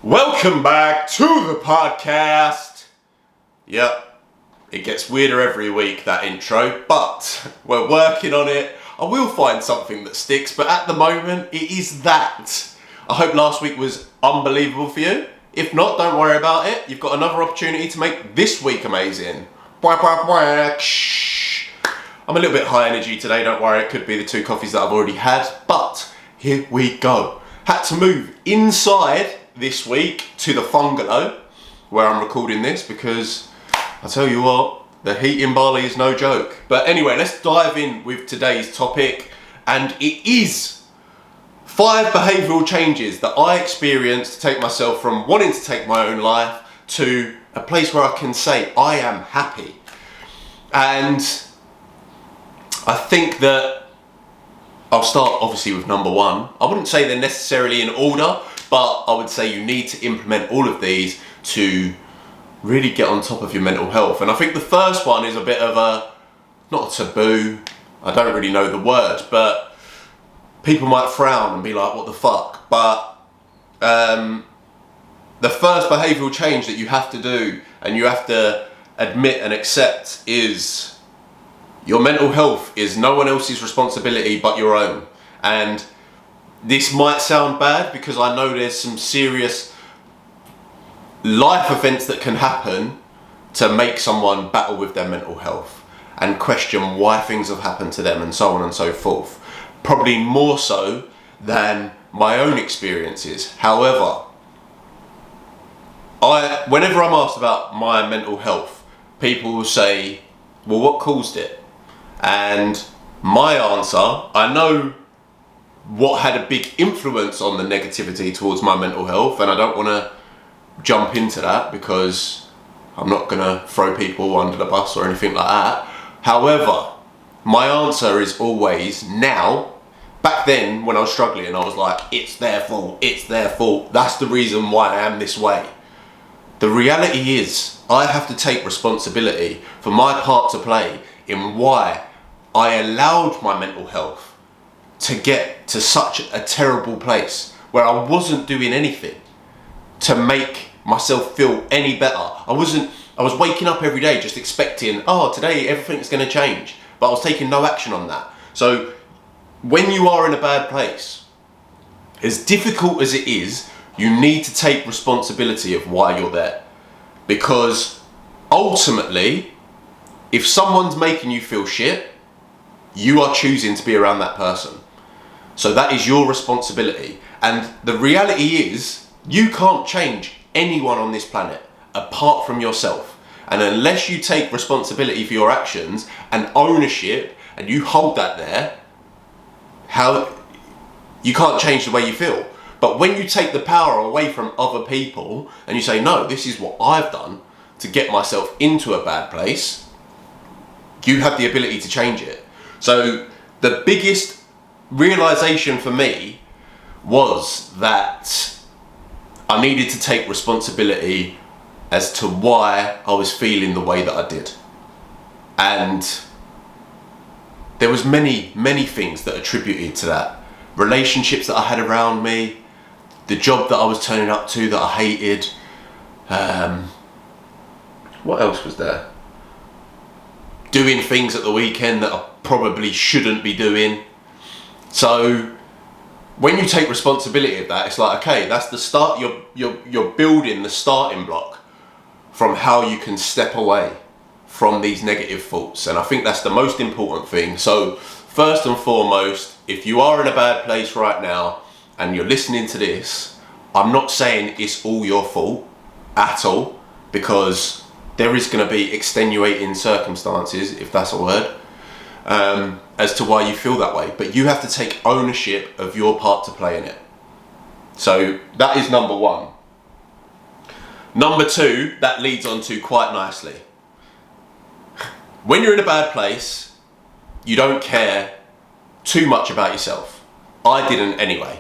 Welcome back to the podcast. Yep, it gets weirder every week, that intro, but we're working on it. I will find something that sticks, but at the moment, it is that. I hope last week was unbelievable for you. If not, don't worry about it. You've got another opportunity to make this week amazing. I'm a little bit high energy today, don't worry. It could be the 2 coffees that I've already had, but here we go. Had to move inside this week to the bungalow where I'm recording this because I tell you what, the heat in Bali is no joke. But anyway, let's dive in with today's topic, and it is 5 behavioural changes that I experienced to take myself from wanting to take my own life to a place where I can say I am happy. And I think that I'll start obviously with number 1. I wouldn't say they're necessarily in order, but I would say you need to implement all of these to really get on top of your mental health. And I think the first one is a bit of a, not a taboo, I don't really know the word, but people might frown and be like, what the fuck? But the first behavioural change that you have to do and you have to admit and accept is your mental health is no one else's responsibility but your own. And this might sound bad because I know there's some serious life events that can happen to make someone battle with their mental health and question why things have happened to them and so on and so forth. Probably more so than my own experiences. However, whenever I'm asked about my mental health, people will say, well, what caused it? And my answer, I know what had a big influence on the negativity towards my mental health, and I don't want to jump into that because I'm not going to throw people under the bus or anything like that. However, my answer is always now. Back then when I was struggling, I was like, it's their fault, that's the reason why I am this way. The reality is I have to take responsibility for my part to play in why I allowed my mental health to get to such a terrible place where I wasn't doing anything to make myself feel any better. I was waking up every day just expecting, oh, today everything's going to change, but I was taking no action on that. So when you are in a bad place, as difficult as it is, you need to take responsibility of why you're there. Because ultimately, if someone's making you feel shit, you are choosing to be around that person. So that is your responsibility. And the reality is, you can't change anyone on this planet apart from yourself. And unless you take responsibility for your actions and ownership, and you hold that there, you can't change the way you feel. But when you take the power away from other people and you say, no, this is what I've done to get myself into a bad place, you have the ability to change it. So the biggest realization for me was that I needed to take responsibility as to why I was feeling the way that I did. And there was many things that attributed to that. Relationships that I had around me, the job that I was turning up to that I hated. What else was there? Doing things at the weekend that I probably shouldn't be doing. So when you take responsibility of that, it's like, okay, that's the start. You're building the starting block from how you can step away from these negative thoughts. And I think that's the most important thing. So first and foremost, if you are in a bad place right now and you're listening to this, I'm not saying it's all your fault at all, because there is going to be extenuating circumstances, if that's a word, as to why you feel that way. But you have to take ownership of your part to play in it. So that is number 1. Number 2, that leads on to quite nicely. When you're in a bad place, you don't care too much about yourself. I didn't anyway.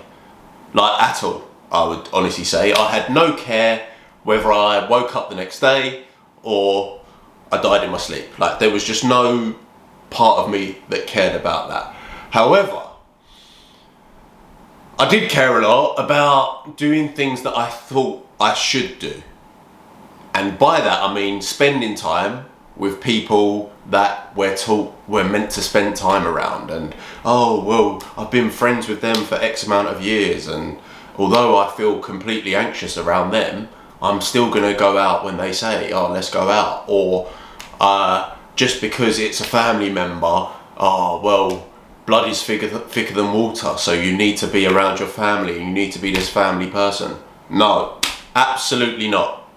Like, at all, I would honestly say. I had no care whether I woke up the next day or I died in my sleep. Like, there was just no part of me that cared about that. However, I did care a lot about doing things that I thought I should do. And by that I mean spending time with people that we're taught we're meant to spend time around. And oh, well, I've been friends with them for X amount of years, and although I feel completely anxious around them, I'm still gonna go out when they say, oh, let's go out. Or just because it's a family member, oh, well, blood is thicker than water, so you need to be around your family, you need to be this family person. No, absolutely not.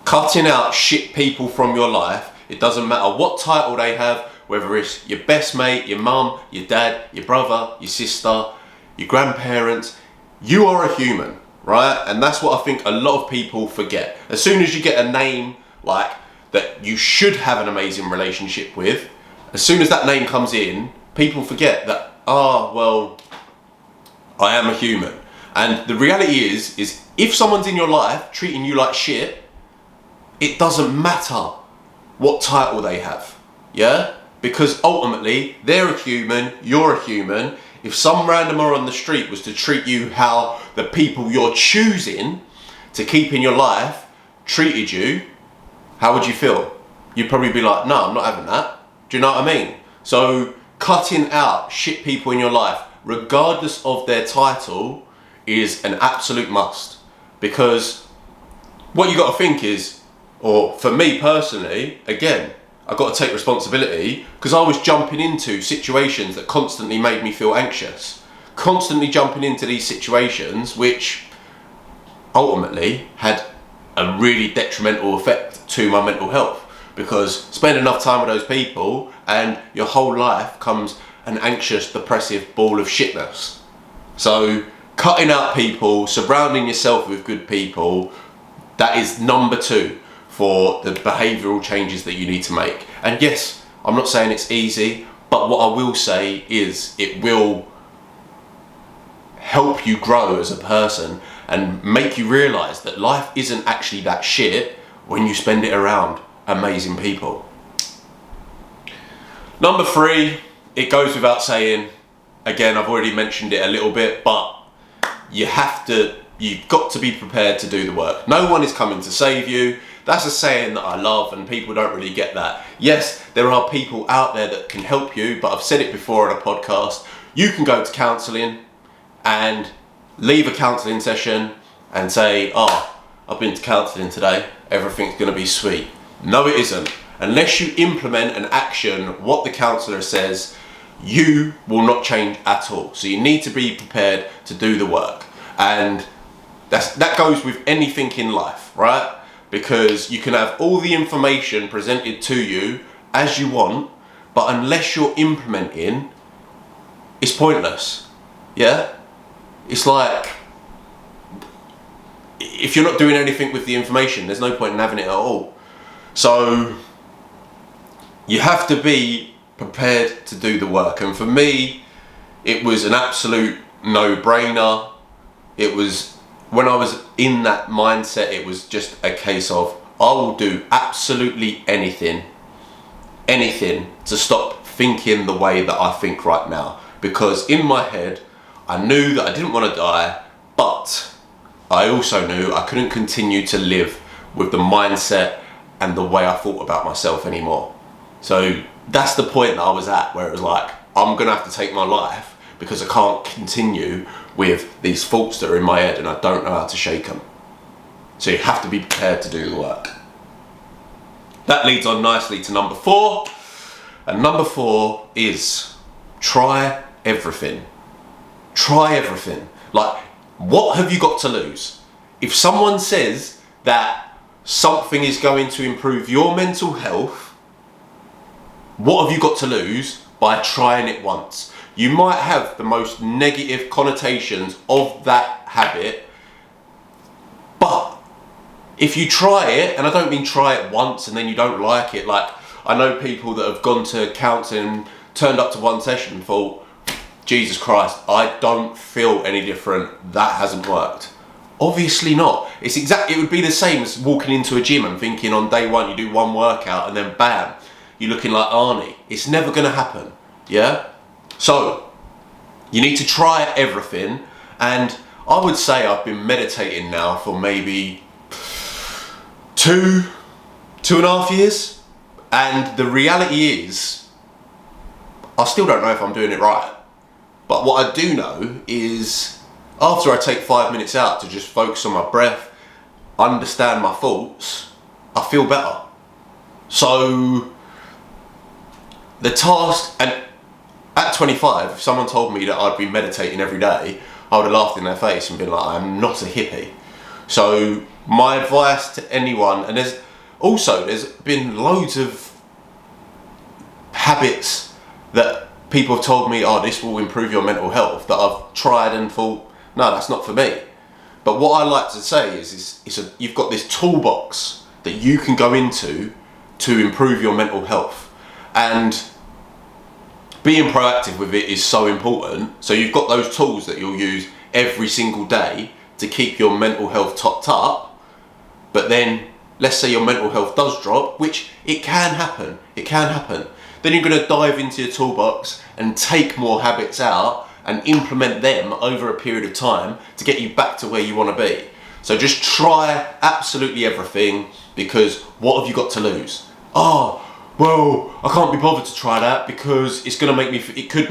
Cutting out shit people from your life, it doesn't matter what title they have, whether it's your best mate, your mum, your dad, your brother, your sister, your grandparents. You are a human, right? And that's what I think a lot of people forget. As soon as you get a name like that you should have an amazing relationship with, as soon as that name comes in, people forget that, oh, well, I am a human. And the reality is if someone's in your life treating you like shit, it doesn't matter what title they have, yeah? Because ultimately, they're a human, you're a human. If some randomer on the street was to treat you how the people you're choosing to keep in your life treated you, how would you feel? You'd probably be like, no, I'm not having that. Do you know what I mean? So cutting out shit people in your life, regardless of their title, is an absolute must. Because what you got to think is, or for me personally, again, I've got to take responsibility, because I was jumping into situations that constantly made me feel anxious. Constantly jumping into these situations which ultimately had a really detrimental effect to my mental health. Because spend enough time with those people and your whole life comes an anxious, depressive ball of shitness. So cutting out people, surrounding yourself with good people, that is number 2 for the behavioural changes that you need to make. And yes, I'm not saying it's easy, but what I will say is it will help you grow as a person and make you realise that life isn't actually that shit when you spend it around amazing people. Number 3, it goes without saying, again, I've already mentioned it a little bit, but you've got to be prepared to do the work. No one is coming to save you. That's a saying that I love, and people don't really get that. Yes, there are people out there that can help you, but I've said it before on a podcast. You can go to counselling and leave a counselling session and say, oh, I've been to counselling today, everything's going to be sweet. No, it isn't. Unless you implement and action what the counsellor says, you will not change at all. So you need to be prepared to do the work. And that goes with anything in life, right? Because you can have all the information presented to you as you want, but unless you're implementing, it's pointless. Yeah? It's like, if you're not doing anything with the information, there's no point in having it at all. So you have to be prepared to do the work. And for me, it was an absolute no-brainer. It was, when I was in that mindset, it was just a case of, I will do absolutely anything to stop thinking the way that I think right now. Because in my head, I knew that I didn't want to die, but I also knew I couldn't continue to live with the mindset and the way I thought about myself anymore. So that's the point that I was at, where it was like, I'm gonna have to take my life because I can't continue with these thoughts that are in my head and I don't know how to shake them. So you have to be prepared to do the work. That leads on nicely to number 4. And number 4 is try everything. Try everything. Like, what have you got to lose? If someone says that something is going to improve your mental health, what have you got to lose by trying it once? You might have the most negative connotations of that habit, but if you try it, and I don't mean try it once and then you don't like it, like I know people that have gone to counselling, turned up to one session and thought, Jesus Christ, I don't feel any different, that hasn't worked. Obviously not. It would be the same as walking into a gym and thinking on day 1 you do one workout and then bam, you're looking like Arnie. It's never going to happen, yeah? So, you need to try everything, And I would say I've been meditating now for maybe 2.5 years. And the reality is, I still don't know if I'm doing it right. But what I do know is, after I take 5 minutes out to just focus on my breath, understand my thoughts, I feel better. So the task, and at 25, if someone told me that I'd be meditating every day, I would have laughed in their face and been like, I'm not a hippie. So my advice to anyone, and there's been loads of habits that people have told me, oh, this will improve your mental health, that I've tried and thought, no, that's not for me. But what I like to say is you've got this toolbox that you can go into to improve your mental health. And being proactive with it is so important. So you've got those tools that you'll use every single day to keep your mental health topped up. But then, let's say your mental health does drop, which it can happen. Then you're going to dive into your toolbox and take more habits out and implement them over a period of time to get you back to where you want to be. So just try absolutely everything, because what have you got to lose? Oh, well, I can't be bothered to try that because it could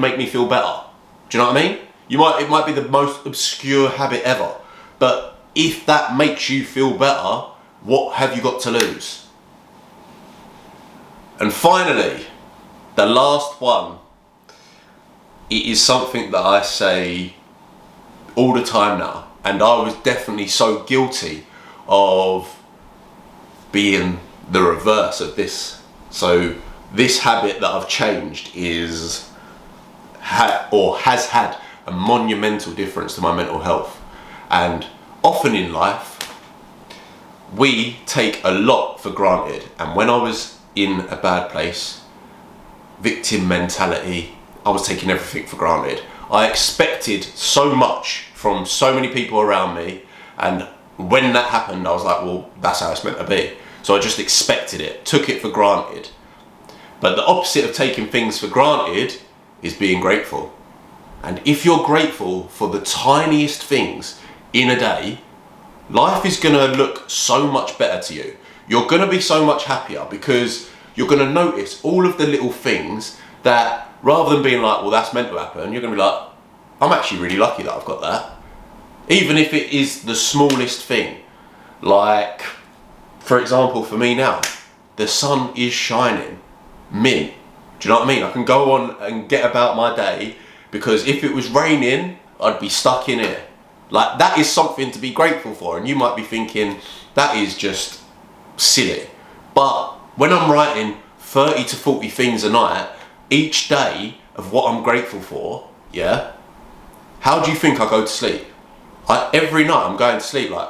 make me feel better. Do you know what I mean? It might be the most obscure habit ever, but if that makes you feel better, what have you got to lose? And finally, the last one, it is something that I say all the time now, and I was definitely so guilty of being the reverse of this. So this habit that I've changed has had a monumental difference to my mental health. And often in life, we take a lot for granted. And when I was in a bad place, victim mentality, I was taking everything for granted. I expected so much from so many people around me, and when that happened, I was like, well, that's how it's meant to be. So I just expected it, took it for granted. But the opposite of taking things for granted is being grateful. And if you're grateful for the tiniest things in a day, life is going to look so much better to you. You're going to be so much happier because you're going to notice all of the little things that, rather than being like, well, that's meant to happen, you're going to be like, I'm actually really lucky that I've got that. Even if it is the smallest thing. Like, for example, for me now, the sun is shining. Mint. Do you know what I mean? I can go on and get about my day, because if it was raining, I'd be stuck in here. Like, that is something to be grateful for. And you might be thinking, that is just silly. But when I'm writing 30 to 40 things a night, each day of what I'm grateful for, yeah, how do you think I go to sleep? Every night I'm going to sleep like,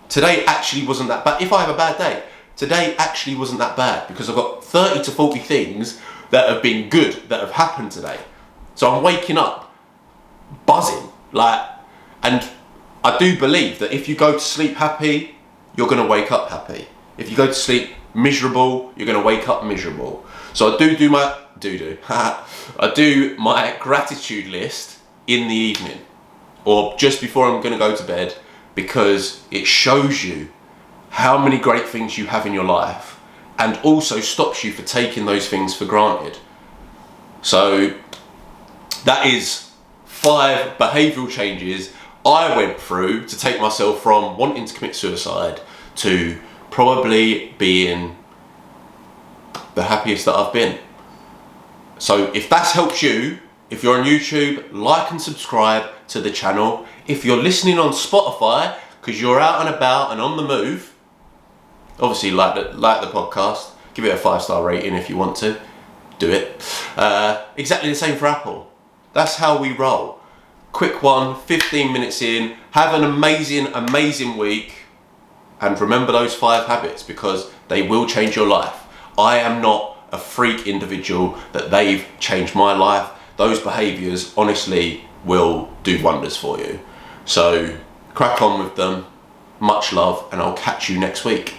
today actually wasn't that bad. If I have a bad day, today actually wasn't that bad, because I've got 30 to 40 things that have been good, that have happened today. So I'm waking up buzzing, and I do believe that if you go to sleep happy, you're going to wake up happy. If you go to sleep miserable, you're going to wake up miserable. So I do my gratitude list in the evening, or just before I'm going to go to bed, because it shows you how many great things you have in your life, and also stops you for taking those things for granted. So that is 5 behavioural changes I went through to take myself from wanting to commit suicide to probably being the happiest that I've been. So if that's helped you, if you're on YouTube, like and subscribe to the channel. If you're listening on Spotify, because you're out and about and on the move, obviously like the podcast, give it a 5-star rating if you want to, do it. Exactly the same for Apple. That's how we roll. Quick one, 15 minutes in, have an amazing week, and remember those 5 habits, because they will change your life. I am not a freak individual that they've changed my life. Those behaviours honestly will do wonders for you. So crack on with them. Much love, and I'll catch you next week.